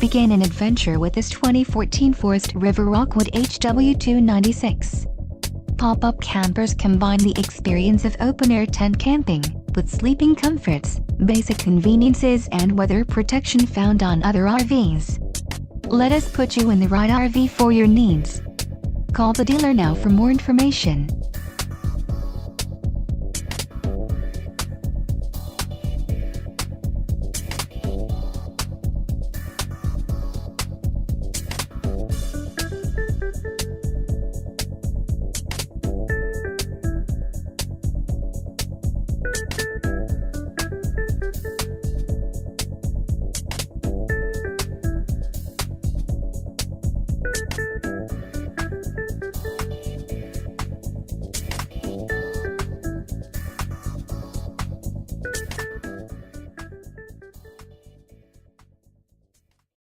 Begin an adventure with this 2014 Forest River Rockwood HW296. Pop-up campers combine the experience of open-air tent camping with sleeping comforts, basic conveniences and weather protection found on other RVs. Let us put you in the right RV for your needs. Call the dealer now for more information.